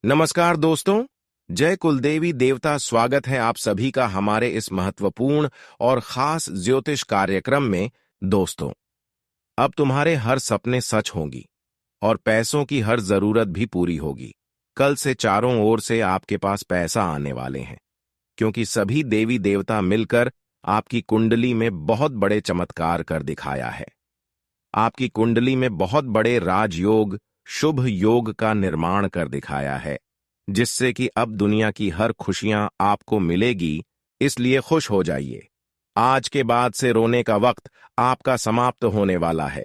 नमस्कार दोस्तों। जय कुलदेवी देवता। स्वागत है आप सभी का हमारे इस महत्वपूर्ण और खास ज्योतिष कार्यक्रम में। दोस्तों, अब तुम्हारे हर सपने सच होंगी और पैसों की हर जरूरत भी पूरी होगी। कल से चारों ओर से आपके पास पैसा आने वाले हैं, क्योंकि सभी देवी देवता मिलकर आपकी कुंडली में बहुत बड़े चमत्कार कर दिखाया है। आपकी कुंडली में बहुत बड़े राजयोग, शुभ योग का निर्माण कर दिखाया है, जिससे कि अब दुनिया की हर खुशियां आपको मिलेगी। इसलिए खुश हो जाइए। आज के बाद से रोने का वक्त आपका समाप्त होने वाला है।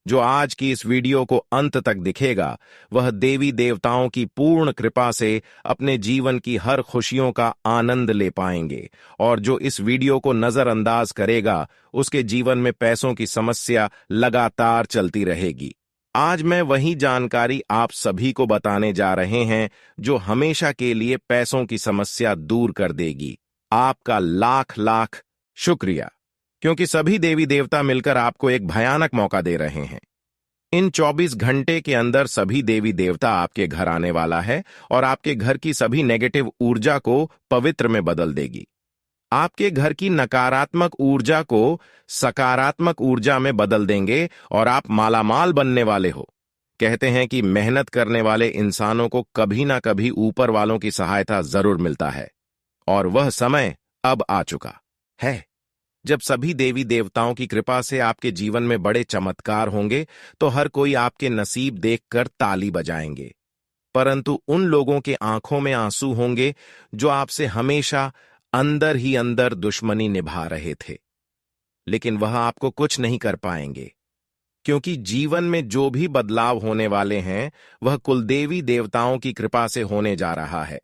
जो आज की इस वीडियो को अंत तक दिखेगा, वह देवी देवताओं की पूर्ण कृपा से अपने जीवन की हर खुशियों का आनंद ले पाएंगे, और जो इस वीडियो को नजरअंदाज करेगा, उसके जीवन में पैसों की समस्या लगातार चलती रहेगी। आज मैं वही जानकारी आप सभी को बताने जा रहे हैं जो हमेशा के लिए पैसों की समस्या दूर कर देगी। आपका लाख लाख शुक्रिया, क्योंकि सभी देवी देवता मिलकर आपको एक भयानक मौका दे रहे हैं। इन 24 घंटे के अंदर सभी देवी देवता आपके घर आने वाला है और आपके घर की सभी नेगेटिव ऊर्जा को पवित्र में बदल देगी। आपके घर की नकारात्मक ऊर्जा को सकारात्मक ऊर्जा में बदल देंगे और आप मालामाल बनने वाले हो। कहते हैं कि मेहनत करने वाले इंसानों को कभी ना कभी ऊपर वालों की सहायता जरूर मिलता है, और वह समय अब आ चुका है जब सभी देवी देवताओं की कृपा से आपके जीवन में बड़े चमत्कार होंगे। तो हर कोई आपके नसीब देखकर ताली बजाएंगे, परंतु उन लोगों के आंखों में आंसू होंगे जो आपसे हमेशा अंदर ही अंदर दुश्मनी निभा रहे थे। लेकिन वह आपको कुछ नहीं कर पाएंगे, क्योंकि जीवन में जो भी बदलाव होने वाले हैं वह कुलदेवी देवताओं की कृपा से होने जा रहा है।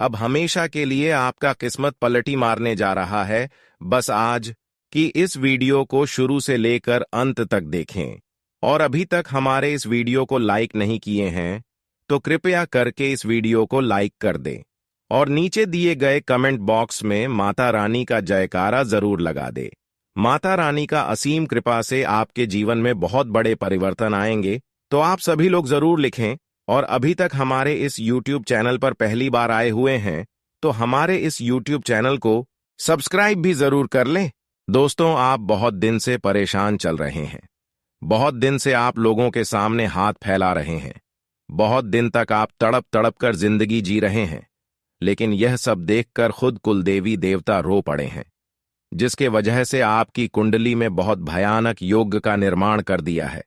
अब हमेशा के लिए आपका किस्मत पलटी मारने जा रहा है। बस आज की इस वीडियो को शुरू से लेकर अंत तक देखें, और अभी तक हमारे इस वीडियो को लाइक नहीं किए हैं तो कृपया करके इस वीडियो को लाइक कर दें, और नीचे दिए गए कमेंट बॉक्स में माता रानी का जयकारा जरूर लगा दे। माता रानी का असीम कृपा से आपके जीवन में बहुत बड़े परिवर्तन आएंगे। तो आप सभी लोग जरूर लिखें, और अभी तक हमारे इस YouTube चैनल पर पहली बार आए हुए हैं तो हमारे इस YouTube चैनल को सब्सक्राइब भी जरूर कर लें। दोस्तों, आप बहुत दिन से परेशान चल रहे हैं। बहुत दिन से आप लोगों के सामने हाथ फैला रहे हैं। बहुत दिन तक आप तड़प तड़प कर जिंदगी जी रहे हैं, लेकिन यह सब देखकर खुद कुलदेवी देवता रो पड़े हैं, जिसके वजह से आपकी कुंडली में बहुत भयानक योग का निर्माण कर दिया है।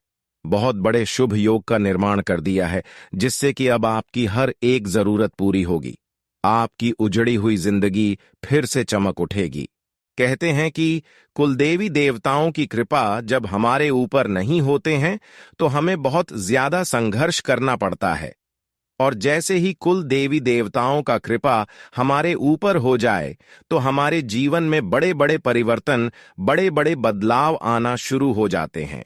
बहुत बड़े शुभ योग का निर्माण कर दिया है, जिससे कि अब आपकी हर एक जरूरत पूरी होगी। आपकी उजड़ी हुई जिंदगी फिर से चमक उठेगी। कहते हैं कि कुलदेवी देवताओं की कृपा जब हमारे ऊपर नहीं होते हैं तो हमें बहुत ज्यादा संघर्ष करना पड़ता है, और जैसे ही कुल देवी देवताओं का कृपा हमारे ऊपर हो जाए तो हमारे जीवन में बड़े बड़े परिवर्तन, बड़े बड़े बदलाव आना शुरू हो जाते हैं।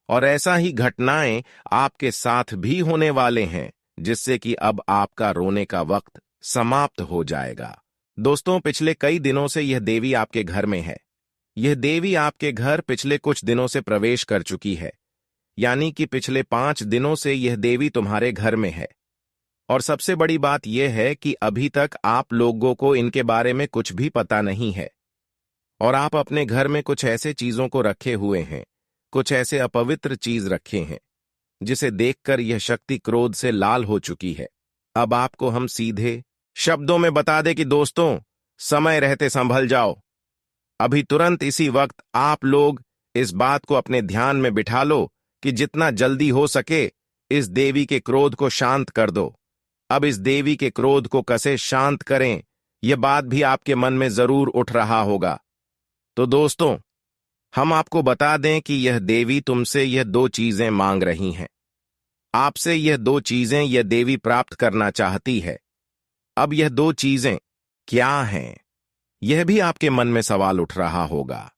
और ऐसा ही घटनाएं आपके साथ भी होने वाले हैं, जिससे कि अब आपका रोने का वक्त समाप्त हो जाएगा। दोस्तों, पिछले कई दिनों से यह देवी आपके घर में है। यह देवी आपके घर पिछले कुछ दिनों से प्रवेश कर चुकी है, यानी कि पिछले 5 दिनों से यह देवी तुम्हारे घर में है। और सबसे बड़ी बात यह है कि अभी तक आप लोगों को इनके बारे में कुछ भी पता नहीं है, और आप अपने घर में कुछ ऐसे चीजों को रखे हुए हैं, कुछ ऐसे अपवित्र चीज रखे हैं, जिसे देखकर यह शक्ति क्रोध से लाल हो चुकी है। अब आपको हम सीधे शब्दों में बता दें कि दोस्तों, समय रहते संभल जाओ। अभी तुरंत इसी वक्त आप लोग इस बात को अपने ध्यान में बिठा लो कि जितना जल्दी हो सके इस देवी के क्रोध को शांत कर दो। अब इस देवी के क्रोध को कैसे शांत करें, यह बात भी आपके मन में जरूर उठ रहा होगा। तो दोस्तों, हम आपको बता दें कि यह देवी तुमसे यह 2 चीजें मांग रही हैं। आपसे यह 2 चीजें यह देवी प्राप्त करना चाहती है। अब यह 2 चीजें क्या हैं, यह भी आपके मन में सवाल उठ रहा होगा,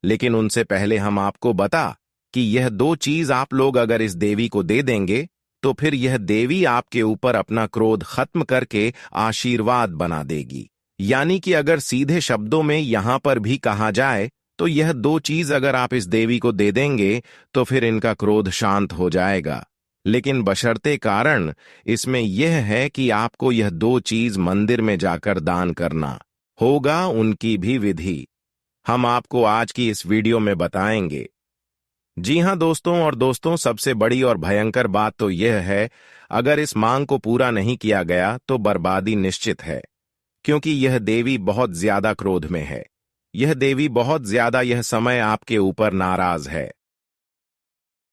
लेकिन उनसे पहले हम आपको बता कि यह 2 चीज आप लोग अगर इस देवी को दे देंगे तो फिर यह देवी आपके ऊपर अपना क्रोध खत्म करके आशीर्वाद बना देगी। यानी कि अगर सीधे शब्दों में यहां पर भी कहा जाए तो यह 2 चीज अगर आप इस देवी को दे देंगे तो फिर इनका क्रोध शांत हो जाएगा। लेकिन बशर्ते कारण इसमें यह है कि आपको यह दो चीज मंदिर में जाकर दान करना होगा, उनकी भी विधि हम आपको आज की इस वीडियो में बताएंगे। जी हां दोस्तों, और दोस्तों सबसे बड़ी और भयंकर बात तो यह है, अगर इस मांग को पूरा नहीं किया गया तो बर्बादी निश्चित है, क्योंकि यह देवी बहुत ज्यादा क्रोध में है। यह देवी बहुत ज्यादा यह समय आपके ऊपर नाराज है,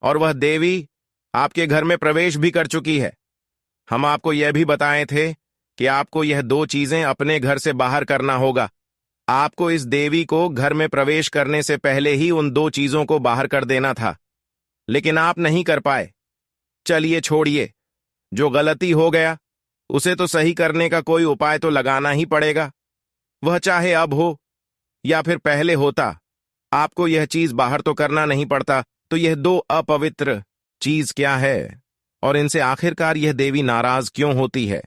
और वह देवी आपके घर में प्रवेश भी कर चुकी है। हम आपको यह भी बताए थे कि आपको यह दो चीजें अपने घर से बाहर करना होगा। आपको इस देवी को घर में प्रवेश करने से पहले ही उन दो चीजों को बाहर कर देना था, लेकिन आप नहीं कर पाए। चलिए छोड़िए, जो गलती हो गया उसे तो सही करने का कोई उपाय तो लगाना ही पड़ेगा, वह चाहे अब हो या फिर पहले होता। आपको यह चीज बाहर तो करना नहीं पड़ता, तो यह दो अपवित्र चीज क्या है, और इनसे आखिरकार यह देवी नाराज क्यों होती है?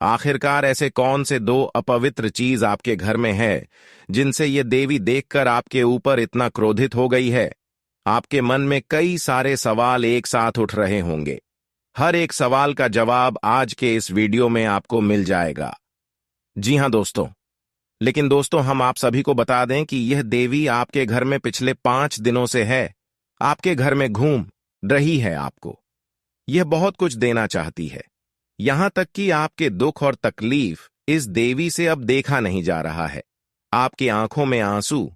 आखिरकार ऐसे कौन से दो अपवित्र चीज आपके घर में है जिनसे यह देवी देखकर आपके ऊपर इतना क्रोधित हो गई है? आपके मन में कई सारे सवाल एक साथ उठ रहे होंगे। हर एक सवाल का जवाब आज के इस वीडियो में आपको मिल जाएगा। जी हां दोस्तों, लेकिन दोस्तों हम आप सभी को बता दें कि यह देवी आपके घर में पिछले 5 दिनों से है, आपके घर में घूम रही है। आपको यह बहुत कुछ देना चाहती है, यहां तक कि आपके दुख और तकलीफ इस देवी से अब देखा नहीं जा रहा है। आपकी आंखों में आंसू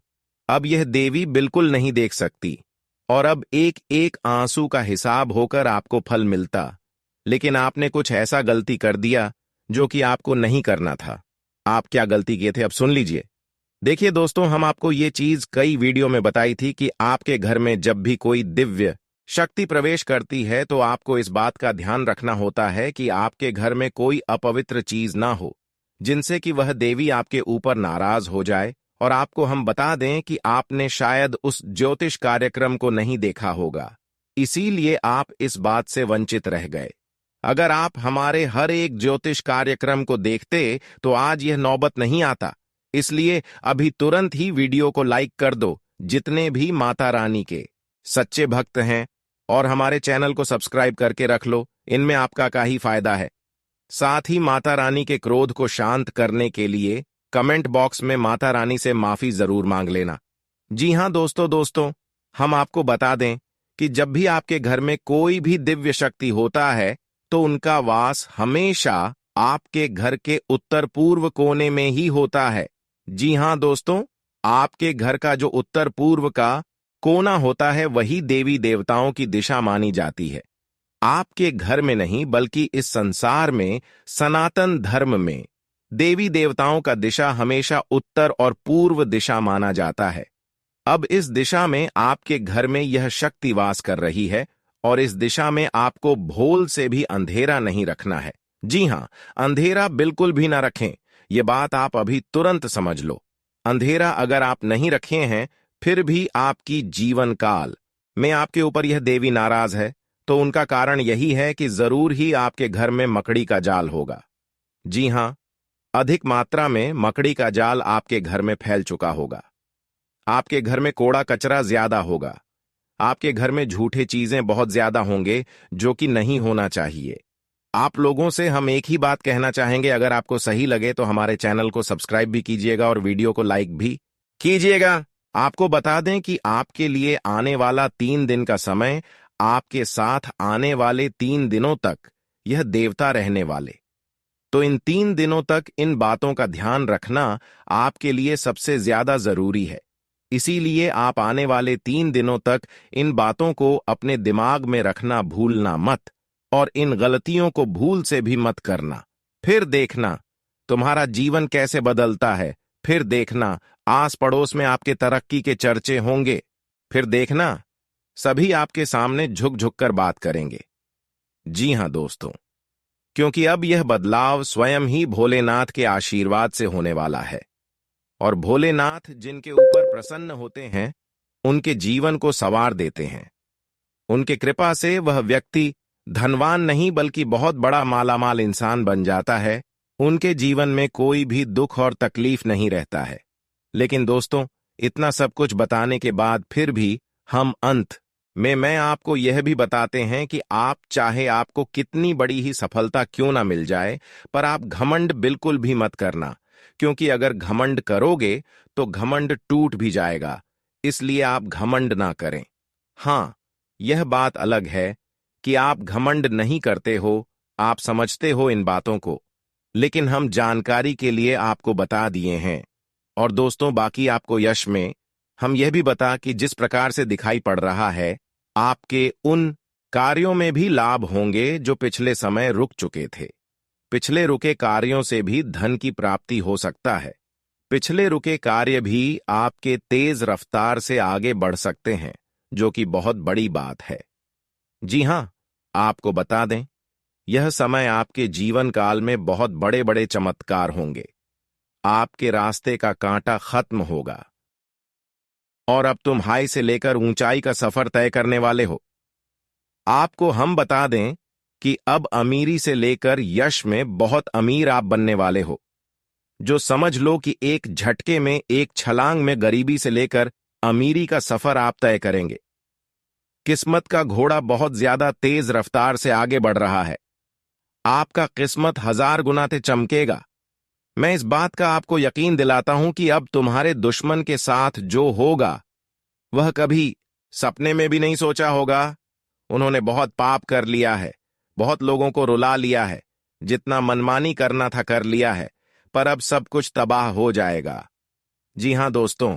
अब यह देवी बिल्कुल नहीं देख सकती, और अब एक एक आंसू का हिसाब होकर आपको फल मिलता। लेकिन आपने कुछ ऐसा गलती कर दिया जो कि आपको नहीं करना था। आप क्या गलती किए थे, अब सुन लीजिए। देखिए दोस्तों, हम आपको ये चीज कई वीडियो में बताई थी कि आपके घर में जब भी कोई दिव्य शक्ति प्रवेश करती है तो आपको इस बात का ध्यान रखना होता है कि आपके घर में कोई अपवित्र चीज ना हो, जिनसे कि वह देवी आपके ऊपर नाराज हो जाए। और आपको हम बता दें कि आपने शायद उस ज्योतिष कार्यक्रम को नहीं देखा होगा, इसीलिए आप इस बात से वंचित रह गए। अगर आप हमारे हर एक ज्योतिष कार्यक्रम को देखते तो आज यह नौबत नहीं आता। इसलिए अभी तुरंत ही वीडियो को लाइक कर दो, जितने भी माता रानी के सच्चे भक्त हैं, और हमारे चैनल को सब्सक्राइब करके रख लो, इनमें आपका क्या ही फायदा है। साथ ही माता रानी के क्रोध को शांत करने के लिए कमेंट बॉक्स में माता रानी से माफी जरूर मांग लेना। जी हां दोस्तों, हम आपको बता दें कि जब भी आपके घर में कोई भी दिव्य शक्ति होता है तो उनका वास हमेशा आपके घर के उत्तर पूर्व कोने में ही होता है। जी हां दोस्तों, आपके घर का जो उत्तर पूर्व का कोना होता है वही देवी देवताओं की दिशा मानी जाती है। आपके घर में नहीं बल्कि इस संसार में सनातन धर्म में देवी देवताओं का दिशा हमेशा उत्तर और पूर्व दिशा माना जाता है। अब इस दिशा में आपके घर में यह शक्ति वास कर रही है, और इस दिशा में आपको भूल से भी अंधेरा नहीं रखना है। जी हां, अंधेरा बिल्कुल भी ना रखें, यह बात आप अभी तुरंत समझ लो। अंधेरा अगर आप नहीं रखे हैं, फिर भी आपकी जीवन काल में आपके ऊपर यह देवी नाराज है, तो उनका कारण यही है कि जरूर ही आपके घर में मकड़ी का जाल होगा। जी हां, अधिक मात्रा में मकड़ी का जाल आपके घर में फैल चुका होगा। आपके घर में कूड़ा कचरा ज्यादा होगा। आपके घर में झूठे चीजें बहुत ज्यादा होंगे, जो कि नहीं होना चाहिए। आप लोगों से हम एक ही बात कहना चाहेंगे, अगर आपको सही लगे तो हमारे चैनल को सब्सक्राइब भी कीजिएगा और वीडियो को लाइक भी कीजिएगा। आपको बता दें कि आपके लिए आने वाला 3 दिन का समय, आपके साथ आने वाले 3 दिनों तक यह देवता रहने वाले, तो इन 3 दिनों तक इन बातों का ध्यान रखना आपके लिए सबसे ज्यादा जरूरी है। इसीलिए आप आने वाले 3 दिनों तक इन बातों को अपने दिमाग में रखना भूलना मत, और इन गलतियों को भूल से भी मत करना। फिर देखना तुम्हारा जीवन कैसे बदलता है। फिर देखना आस पड़ोस में आपके तरक्की के चर्चे होंगे। फिर देखना सभी आपके सामने झुक झुक कर बात करेंगे। जी हां दोस्तों, क्योंकि अब यह बदलाव स्वयं ही भोलेनाथ के आशीर्वाद से होने वाला है, और भोलेनाथ जिनके ऊपर प्रसन्न होते हैं उनके जीवन को संवार देते हैं। उनके कृपा से वह व्यक्ति धनवान नहीं बल्कि बहुत बड़ा मालामाल इंसान बन जाता है। उनके जीवन में कोई भी दुख और तकलीफ नहीं रहता है। लेकिन दोस्तों, इतना सब कुछ बताने के बाद फिर भी हम अंत में मैं आपको यह भी बताते हैं कि आप चाहे आपको कितनी बड़ी ही सफलता क्यों ना मिल जाए, पर आप घमंड बिल्कुल भी मत करना, क्योंकि अगर घमंड करोगे तो घमंड टूट भी जाएगा। इसलिए आप घमंड ना करें। हाँ, यह बात अलग है कि आप घमंड नहीं करते हो, आप समझते हो इन बातों को, लेकिन हम जानकारी के लिए आपको बता दिए हैं। और दोस्तों, बाकी आपको यश में हम यह भी बता कि जिस प्रकार से दिखाई पड़ रहा है, आपके उन कार्यों में भी लाभ होंगे जो पिछले समय रुक चुके थे। पिछले रुके कार्यों से भी धन की प्राप्ति हो सकता है। पिछले रुके कार्य भी आपके तेज रफ्तार से आगे बढ़ सकते हैं, जो कि बहुत बड़ी बात है। जी हां, आपको बता दें, यह समय आपके जीवन काल में बहुत बड़े बड़े चमत्कार होंगे। आपके रास्ते का कांटा खत्म होगा और अब तुम हाई से लेकर ऊंचाई का सफर तय करने वाले हो। आपको हम बता दें कि अब अमीरी से लेकर यश में बहुत अमीर आप बनने वाले हो, जो समझ लो कि एक झटके में, एक छलांग में गरीबी से लेकर अमीरी का सफर आप तय करेंगे। किस्मत का घोड़ा बहुत ज्यादा तेज रफ्तार से आगे बढ़ रहा है। आपका किस्मत 1000 गुना से चमकेगा। मैं इस बात का आपको यकीन दिलाता हूं कि अब तुम्हारे दुश्मन के साथ जो होगा, वह कभी सपने में भी नहीं सोचा होगा। उन्होंने बहुत पाप कर लिया है, बहुत लोगों को रुला लिया है, जितना मनमानी करना था कर लिया है, पर अब सब कुछ तबाह हो जाएगा। जी हां दोस्तों,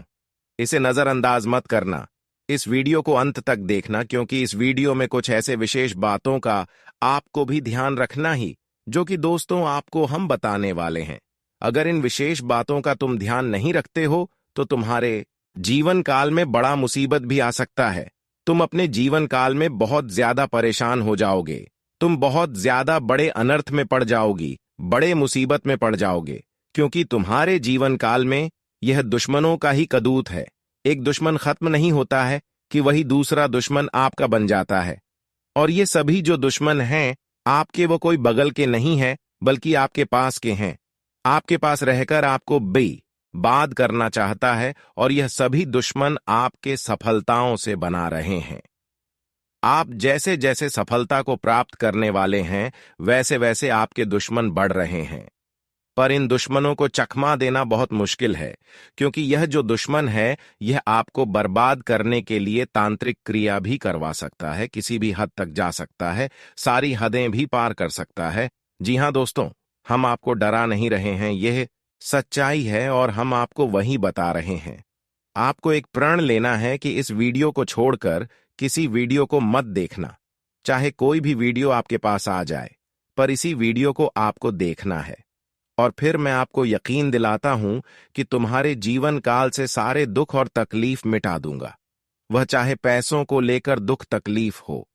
इसे नजरअंदाज मत करना। इस वीडियो को अंत तक देखना, क्योंकि इस वीडियो में कुछ ऐसे विशेष बातों का आपको भी ध्यान रखना ही, जो कि दोस्तों आपको हम बताने वाले हैं। अगर इन विशेष बातों का तुम ध्यान नहीं रखते हो तो तुम्हारे जीवन काल में बड़ा मुसीबत भी आ सकता है। तुम अपने जीवन काल में बहुत ज्यादा परेशान हो जाओगे। तुम बहुत ज्यादा बड़े अनर्थ में पड़ जाओगी, बड़े मुसीबत में पड़ जाओगे, क्योंकि तुम्हारे जीवन काल में यह दुश्मनों का ही कदूत है। एक दुश्मन खत्म नहीं होता है कि वही दूसरा दुश्मन आपका बन जाता है। और ये सभी जो दुश्मन हैं आपके, वो कोई बगल के नहीं हैं, बल्कि आपके पास के हैं। आपके पास रहकर आपको बर्बाद करना चाहता है, और यह सभी दुश्मन आपके सफलताओं से बना रहे हैं। आप जैसे जैसे सफलता को प्राप्त करने वाले हैं, वैसे वैसे आपके दुश्मन बढ़ रहे हैं। पर इन दुश्मनों को चकमा देना बहुत मुश्किल है, क्योंकि यह जो दुश्मन है, यह आपको बर्बाद करने के लिए तांत्रिक क्रिया भी करवा सकता है, किसी भी हद तक जा सकता है, सारी हदें भी पार कर सकता है। जी हां दोस्तों, हम आपको डरा नहीं रहे हैं, यह सच्चाई है और हम आपको वही बता रहे हैं। आपको एक प्रण लेना है कि इस वीडियो को छोड़कर किसी वीडियो को मत देखना। चाहे कोई भी वीडियो आपके पास आ जाए, पर इसी वीडियो को आपको देखना है। और फिर मैं आपको यकीन दिलाता हूं कि तुम्हारे जीवन काल से सारे दुख और तकलीफ मिटा दूंगा। वह चाहे पैसों को लेकर दुख तकलीफ हो,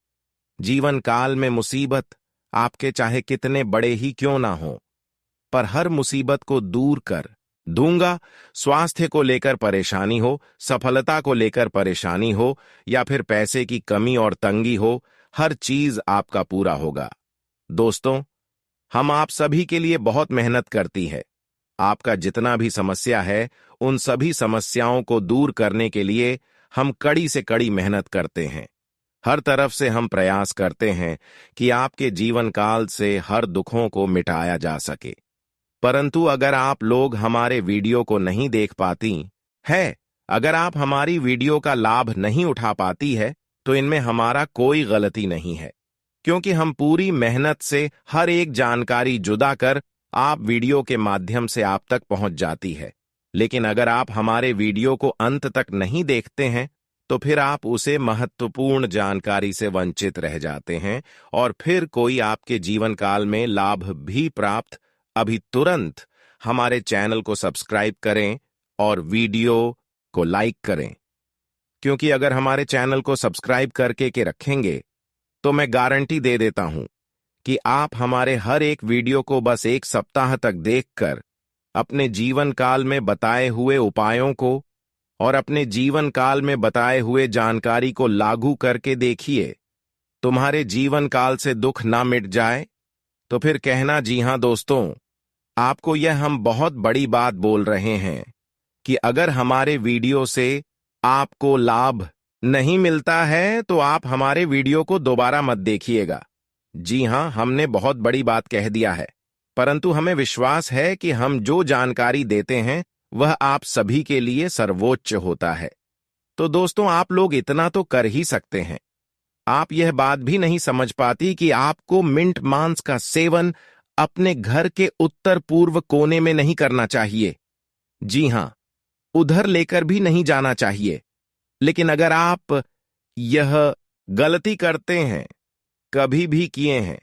जीवन काल में मुसीबत आपके चाहे कितने बड़े ही क्यों ना हो, पर हर मुसीबत को दूर कर दूंगा। स्वास्थ्य को लेकर परेशानी हो, सफलता को लेकर परेशानी हो, या फिर पैसे की कमी और तंगी हो, हर चीज आपका पूरा होगा। दोस्तों, हम आप सभी के लिए बहुत मेहनत करती है। आपका जितना भी समस्या है, उन सभी समस्याओं को दूर करने के लिए हम कड़ी से कड़ी मेहनत करते हैं। हर तरफ से हम प्रयास करते हैं कि आपके जीवन काल से हर दुखों को मिटाया जा सके। परंतु अगर आप लोग हमारे वीडियो को नहीं देख पाती है, अगर आप हमारी वीडियो का लाभ नहीं उठा पाती है, तो इनमें हमारा कोई गलती नहीं है, क्योंकि हम पूरी मेहनत से हर एक जानकारी जुदा कर आप वीडियो के माध्यम से आप तक पहुंच जाती है। लेकिन अगर आप हमारे वीडियो को अंत तक नहीं देखते हैं, तो फिर आप उसे महत्वपूर्ण जानकारी से वंचित रह जाते हैं, और फिर कोई आपके जीवन काल में लाभ भी प्राप्त। अभी तुरंत हमारे चैनल को सब्सक्राइब करें और वीडियो को लाइक करें, क्योंकि अगर हमारे चैनल को सब्सक्राइब करके के रखेंगे, तो मैं गारंटी दे देता हूं कि आप हमारे हर एक वीडियो को बस एक सप्ताह तक देखकर अपने जीवन काल में बताए हुए उपायों को और अपने जीवन काल में बताए हुए जानकारी को लागू करके देखिए। तुम्हारे जीवन काल से दुख ना मिट जाए तो फिर कहना, जी हां दोस्तों, आपको यह हम बहुत बड़ी बात बोल रहे हैं कि अगर हमारे वीडियो से आपको लाभ नहीं मिलता है तो आप हमारे वीडियो को दोबारा मत देखिएगा। जी हां, हमने बहुत बड़ी बात कह दिया है, परंतु हमें विश्वास है कि हम जो जानकारी देते हैं वह आप सभी के लिए सर्वोच्च होता है। तो दोस्तों, आप लोग इतना तो कर ही सकते हैं। आप यह बात भी नहीं समझ पाती कि आपको मिंट मांस का सेवन अपने घर के उत्तर पूर्व कोने में नहीं करना चाहिए। जी हां, उधर लेकर भी नहीं जाना चाहिए। लेकिन अगर आप यह गलती करते हैं, कभी भी किए हैं,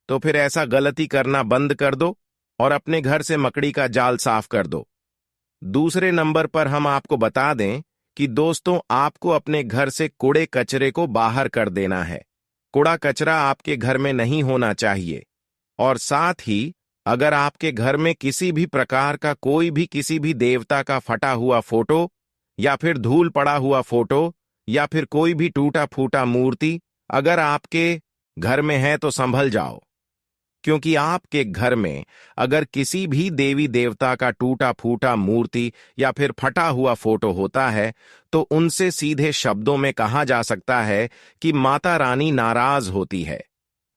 तो फिर ऐसा गलती करना बंद कर दो और अपने घर से मकड़ी का जाल साफ कर दो। दूसरे नंबर पर हम आपको बता दें कि दोस्तों, आपको अपने घर से कूड़े कचरे को बाहर कर देना है। कूड़ा कचरा आपके घर में नहीं होना चाहिए। और साथ ही अगर आपके घर में किसी भी प्रकार का कोई भी किसी भी देवता का फटा हुआ फोटो या फिर धूल पड़ा हुआ फोटो या फिर कोई भी टूटा फूटा मूर्ति अगर आपके घर में है तो संभल जाओ, क्योंकि आपके घर में अगर किसी भी देवी देवता का टूटा फूटा मूर्ति या फिर फटा हुआ फोटो होता है तो उनसे सीधे शब्दों में कहा जा सकता है कि माता रानी नाराज होती है।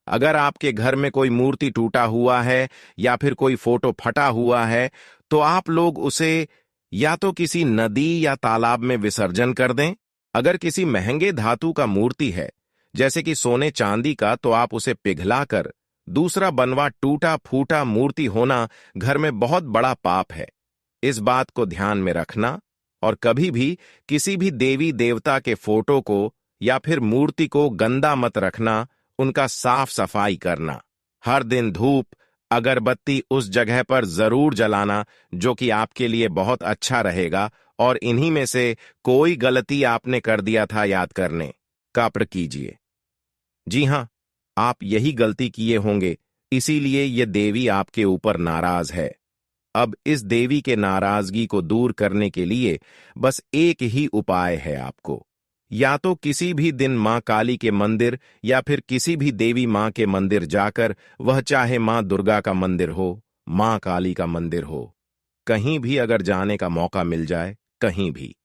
अगर आपके घर में कोई मूर्ति टूटा हुआ है या फिर कोई फोटो फटा हुआ है तो आप लोग उसे या तो किसी नदी या तालाब में विसर्जन कर दें। अगर किसी महंगे धातु का मूर्ति है, जैसे कि सोने चांदी का, तो आप उसे पिघलाकर दूसरा बनवा टूटा फूटा मूर्ति होना घर में बहुत बड़ा पाप है। इस बात को ध्यान में रखना और कभी भी किसी भी देवी देवता के फोटो को या फिर मूर्ति को गंदा मत रखना, उनका साफ सफाई करना। हर दिन धूप अगरबत्ती उस जगह पर जरूर जलाना, जो कि आपके लिए बहुत अच्छा रहेगा। और इन्हीं में से कोई गलती आपने कर दिया था याद करने का प्रयास कीजिए। जी हां, आप यही गलती किए होंगे, इसीलिए ये देवी आपके ऊपर नाराज है। अब इस देवी के नाराजगी को दूर करने के लिए बस एक ही उपाय है आपको। या तो किसी भी दिन मां काली के मंदिर या फिर किसी भी देवी मां के मंदिर जाकर, वह चाहे मां दुर्गा का मंदिर हो, मां काली का मंदिर हो, कहीं भी अगर जाने का मौका मिल जाए, कहीं भी,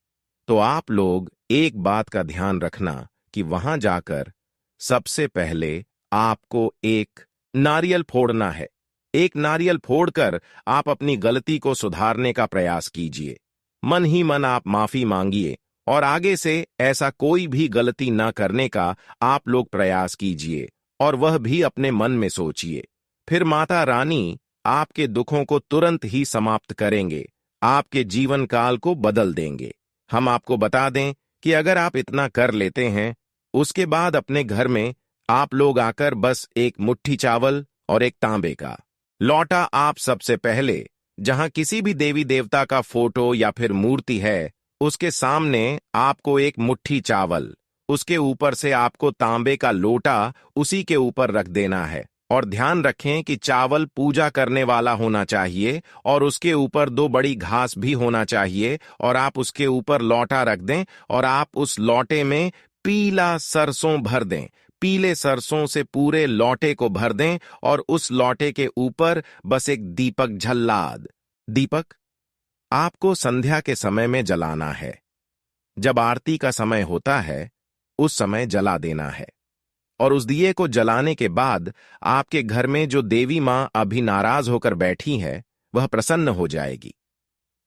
तो आप लोग एक बात का ध्यान रखना कि वहां जाकर सबसे पहले आपको एक नारियल फोड़ना है। एक नारियल फोड़कर आप अपनी गलती को सुधारने का प्रयास कीजिए। मन ही मन आप माफी मांगिए और आगे से ऐसा कोई भी गलती न करने का आप लोग प्रयास कीजिए, और वह भी अपने मन में सोचिए। फिर माता रानी आपके दुखों को तुरंत ही समाप्त करेंगे, आपके जीवन काल को बदल देंगे। हम आपको बता दें कि अगर आप इतना कर लेते हैं, उसके बाद अपने घर में आप लोग आकर बस एक मुट्ठी चावल और एक तांबे का लौटा, आप सबसे पहले जहां किसी भी देवी देवता का फोटो या फिर मूर्ति है उसके सामने आपको एक मुट्ठी चावल, उसके ऊपर से आपको तांबे का लोटा उसी के ऊपर रख देना है। और ध्यान रखें कि चावल पूजा करने वाला होना चाहिए और उसके ऊपर 2 बड़ी घास भी होना चाहिए, और आप उसके ऊपर लौटा रख दें और आप उस लौटे में पीला सरसों भर दें। पीले सरसों से पूरे लौटे को भर दें और उस लौटे के ऊपर बस एक दीपक झल्लाद। दीपक आपको संध्या के समय में जलाना है। जब आरती का समय होता है उस समय जला देना है। और उस दिए को जलाने के बाद आपके घर में जो देवी मां अभी नाराज होकर बैठी है वह प्रसन्न हो जाएगी।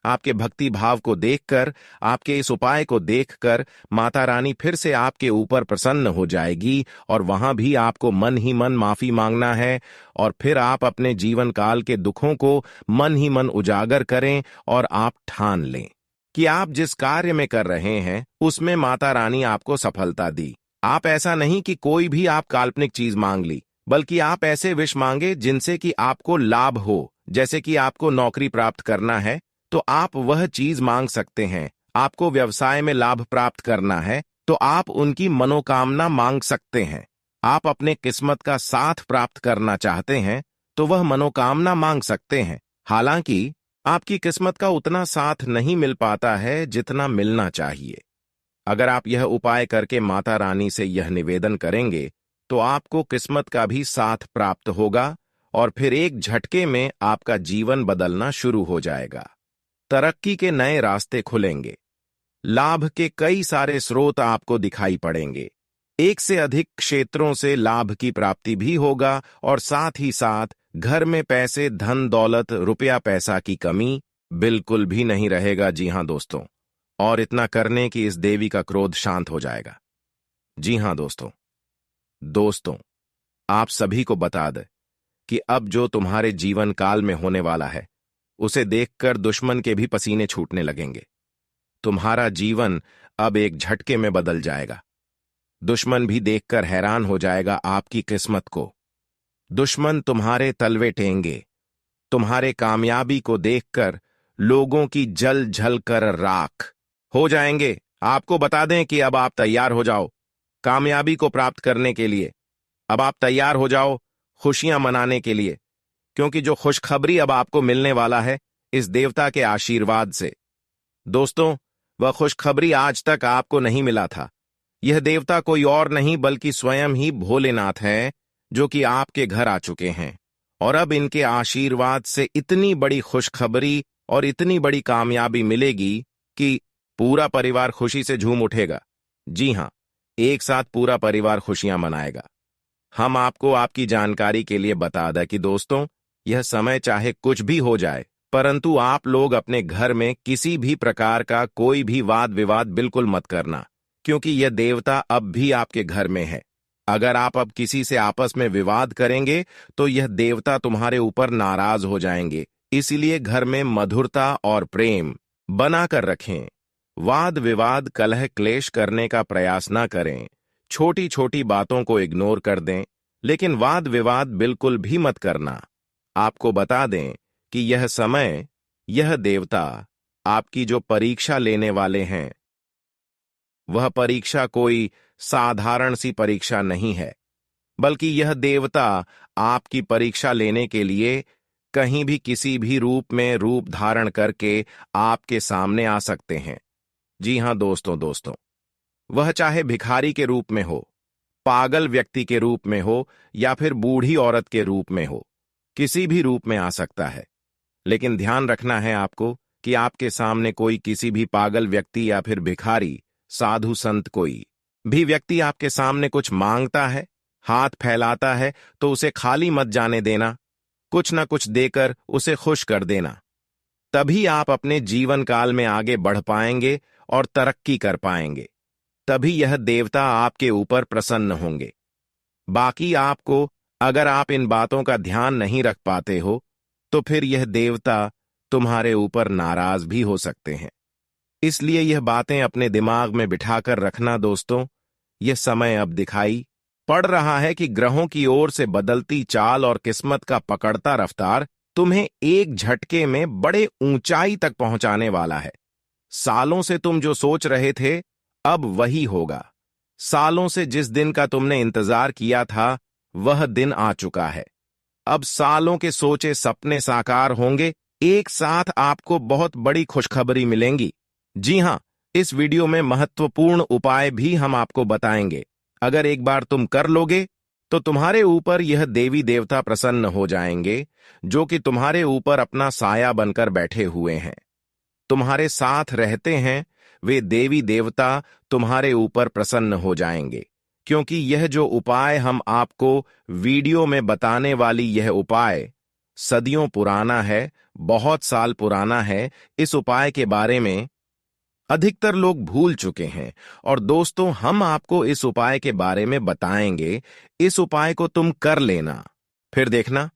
आपके भक्ति भाव को देखकर, आपके इस उपाय को देखकर माता रानी फिर से आपके ऊपर प्रसन्न हो जाएगी, और वहां भी आपको मन ही मन माफी मांगना है। और फिर आप अपने जीवन काल के दुखों को मन ही मन उजागर करें और आप ठान लें कि आप जिस कार्य में कर रहे हैं उसमें माता रानी आपको सफलता दी। आप ऐसा नहीं कि कोई भी आप काल्पनिक चीज मांग ली, बल्कि आप ऐसे विश मांगे जिनसे कि आपको लाभ हो। जैसे कि आपको नौकरी प्राप्त करना है तो आप वह चीज मांग सकते हैं। आपको व्यवसाय में लाभ प्राप्त करना है तो आप उनकी मनोकामना मांग सकते हैं। आप अपने किस्मत का साथ प्राप्त करना चाहते हैं तो वह मनोकामना मांग सकते हैं। हालांकि आपकी किस्मत का उतना साथ नहीं मिल पाता है जितना मिलना चाहिए। अगर आप यह उपाय करके माता रानी से यह निवेदन करेंगे तो आपको किस्मत का भी साथ प्राप्त होगा और फिर एक झटके में आपका जीवन बदलना शुरू हो जाएगा। तरक्की के नए रास्ते खुलेंगे, लाभ के कई सारे स्रोत आपको दिखाई पड़ेंगे। एक से अधिक क्षेत्रों से लाभ की प्राप्ति भी होगा और साथ ही साथ घर में पैसे, धन दौलत, रुपया पैसा की कमी बिल्कुल भी नहीं रहेगा। जी हां दोस्तों, और इतना करने की इस देवी का क्रोध शांत हो जाएगा। जी हां दोस्तों, आप सभी को बता दें कि अब जो तुम्हारे जीवन काल में होने वाला है, उसे देखकर दुश्मन के भी पसीने छूटने लगेंगे। तुम्हारा जीवन अब एक झटके में बदल जाएगा। दुश्मन भी देखकर हैरान हो जाएगा आपकी किस्मत को। दुश्मन तुम्हारे तलवे टेंगे। तुम्हारे कामयाबी को देखकर लोगों की जल जल कर राख हो जाएंगे। आपको बता दें कि अब आप तैयार हो जाओ कामयाबी को प्राप्त करने के लिए। अब आप तैयार हो जाओ खुशियां मनाने के लिए, क्योंकि जो खुशखबरी अब आपको मिलने वाला है इस देवता के आशीर्वाद से। दोस्तों, वह खुशखबरी आज तक आपको नहीं मिला था। यह देवता कोई और नहीं बल्कि स्वयं ही भोलेनाथ हैं, जो कि आपके घर आ चुके हैं। और अब इनके आशीर्वाद से इतनी बड़ी खुशखबरी और इतनी बड़ी कामयाबी मिलेगी कि पूरा परिवार खुशी से झूम उठेगा। जी हां, एक साथ पूरा परिवार खुशियां मनाएगा। हम आपको आपकी जानकारी के लिए बता दें कि दोस्तों, यह समय चाहे कुछ भी हो जाए, परंतु आप लोग अपने घर में किसी भी प्रकार का कोई भी वाद विवाद बिल्कुल मत करना, क्योंकि यह देवता अब भी आपके घर में है। अगर आप अब किसी से आपस में विवाद करेंगे तो यह देवता तुम्हारे ऊपर नाराज हो जाएंगे। इसलिए घर में मधुरता और प्रेम बनाकर रखें। वाद विवाद, कलह क्लेश करने का प्रयास ना करें। छोटी छोटी बातों को इग्नोर कर दें, लेकिन वाद विवाद बिल्कुल भी मत करना। आपको बता दें कि यह समय, यह देवता आपकी जो परीक्षा लेने वाले हैं, वह परीक्षा कोई साधारण सी परीक्षा नहीं है, बल्कि यह देवता आपकी परीक्षा लेने के लिए कहीं भी किसी भी रूप में रूप धारण करके आपके सामने आ सकते हैं। जी हां दोस्तों, वह चाहे भिखारी के रूप में हो, पागल व्यक्ति के रूप में हो या फिर बूढ़ी औरत के रूप में हो, किसी भी रूप में आ सकता है। लेकिन ध्यान रखना है आपको कि आपके सामने कोई किसी भी पागल व्यक्ति या फिर भिखारी, साधु संत कोई भी व्यक्ति आपके सामने कुछ मांगता है, हाथ फैलाता है, तो उसे खाली मत जाने देना। कुछ ना कुछ देकर उसे खुश कर देना। तभी आप अपने जीवन काल में आगे बढ़ पाएंगे और तरक्की कर पाएंगे। तभी यह देवता आपके ऊपर प्रसन्न होंगे। बाकी आपको, अगर आप इन बातों का ध्यान नहीं रख पाते हो, तो फिर यह देवता तुम्हारे ऊपर नाराज भी हो सकते हैं। इसलिए यह बातें अपने दिमाग में बिठाकर रखना दोस्तों। यह समय अब दिखाई पड़ रहा है कि ग्रहों की ओर से बदलती चाल और किस्मत का पकड़ता रफ्तार तुम्हें एक झटके में बड़े ऊंचाई तक पहुंचाने वाला है। सालों से तुम जो सोच रहे थे, अब वही होगा। सालों से जिस दिन का तुमने इंतजार किया था, वह दिन आ चुका है। अब सालों के सोचे सपने साकार होंगे। एक साथ आपको बहुत बड़ी खुशखबरी मिलेंगी। जी हां, इस वीडियो में महत्वपूर्ण उपाय भी हम आपको बताएंगे। अगर एक बार तुम कर लोगे तो तुम्हारे ऊपर यह देवी देवता प्रसन्न हो जाएंगे, जो कि तुम्हारे ऊपर अपना साया बनकर बैठे हुए हैं, तुम्हारे साथ रहते हैं। वे देवी देवता तुम्हारे ऊपर प्रसन्न हो जाएंगे, क्योंकि यह जो उपाय हम आपको वीडियो में बताने वाली यह उपाय सदियों पुराना है, बहुत साल पुराना है। इस उपाय के बारे में अधिकतर लोग भूल चुके हैं, और दोस्तों, हम आपको इस उपाय के बारे में बताएंगे। इस उपाय को तुम कर लेना, फिर देखना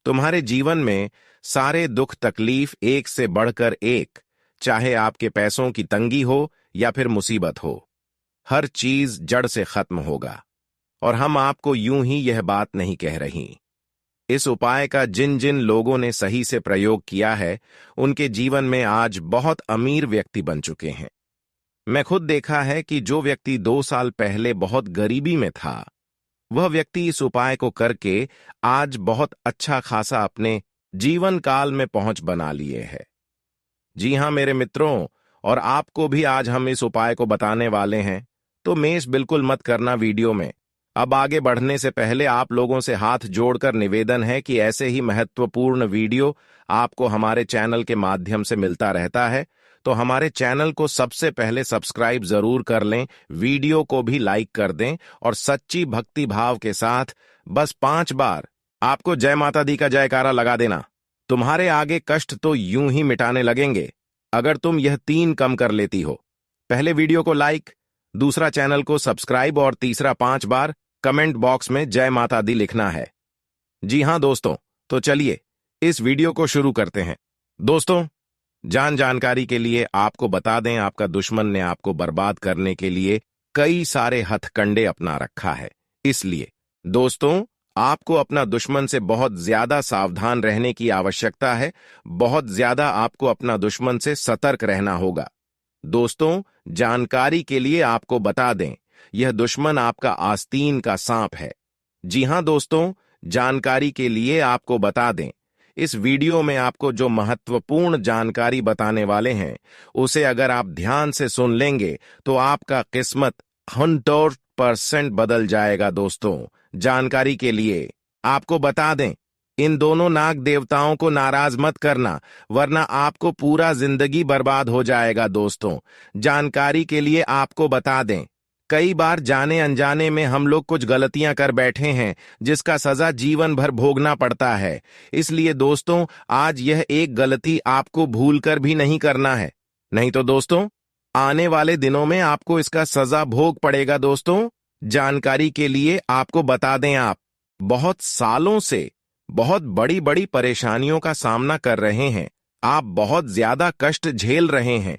तुम्हारे जीवन में सारे दुख तकलीफ एक से बढ़कर एक, चाहे आपके पैसों की तंगी हो या फिर मुसीबत हो, हर चीज जड़ से खत्म होगा। और हम आपको यूं ही यह बात नहीं कह रही। इस उपाय का जिन जिन लोगों ने सही से प्रयोग किया है, उनके जीवन में आज बहुत अमीर व्यक्ति बन चुके हैं। मैं खुद देखा है कि जो व्यक्ति 2 साल पहले बहुत गरीबी में था, वह व्यक्ति इस उपाय को करके आज बहुत अच्छा खासा अपने जीवन काल में पहुंच बना लिए है। जी हां मेरे मित्रों, और आपको भी आज हम इस उपाय को बताने वाले हैं, तो मिस बिल्कुल मत करना वीडियो में। अब आगे बढ़ने से पहले आप लोगों से हाथ जोड़कर निवेदन है कि ऐसे ही महत्वपूर्ण वीडियो आपको हमारे चैनल के माध्यम से मिलता रहता है, तो हमारे चैनल को सबसे पहले सब्सक्राइब जरूर कर लें, वीडियो को भी लाइक कर दें और सच्ची भक्ति भाव के साथ बस 5 बार आपको जय माता दी का जयकारा लगा देना। तुम्हारे आगे कष्ट तो यूं ही मिटाने लगेंगे अगर तुम यह 3 कम कर लेती हो। पहले वीडियो को लाइक, दूसरा चैनल को सब्सक्राइब और तीसरा 5 बार कमेंट बॉक्स में जय माता दी लिखना है। जी हां दोस्तों, तो चलिए इस वीडियो को शुरू करते हैं। दोस्तों, जानकारी के लिए आपको बता दें, आपका दुश्मन ने आपको बर्बाद करने के लिए कई सारे हथकंडे अपना रखा है। इसलिए दोस्तों, आपको अपना दुश्मन से बहुत ज्यादा सावधान रहने की आवश्यकता है। बहुत ज्यादा आपको अपना दुश्मन से सतर्क रहना होगा। दोस्तों, जानकारी के लिए आपको बता दें, यह दुश्मन आपका आस्तीन का सांप है। जी हां दोस्तों, जानकारी के लिए आपको बता दें, इस वीडियो में आपको जो महत्वपूर्ण जानकारी बताने वाले हैं उसे अगर आप ध्यान से सुन लेंगे तो आपका किस्मत 100% बदल जाएगा। दोस्तों, जानकारी के लिए आपको बता दें, इन दोनों नाग देवताओं को नाराज मत करना, वरना आपको पूरा जिंदगी बर्बाद हो जाएगा। दोस्तों, जानकारी के लिए आपको बता दें, कई बार जाने अनजाने में हम लोग कुछ गलतियां कर बैठे हैं जिसका सजा जीवन भर भोगना पड़ता है। इसलिए दोस्तों, आज यह एक गलती आपको भूलकर भी नहीं करना है, नहीं तो दोस्तों आने वाले दिनों में आपको इसका सजा भोग पड़ेगा। दोस्तों, जानकारी के लिए आपको बता दें, आप बहुत सालों से बहुत बड़ी बड़ी परेशानियों का सामना कर रहे हैं, आप बहुत ज्यादा कष्ट झेल रहे हैं।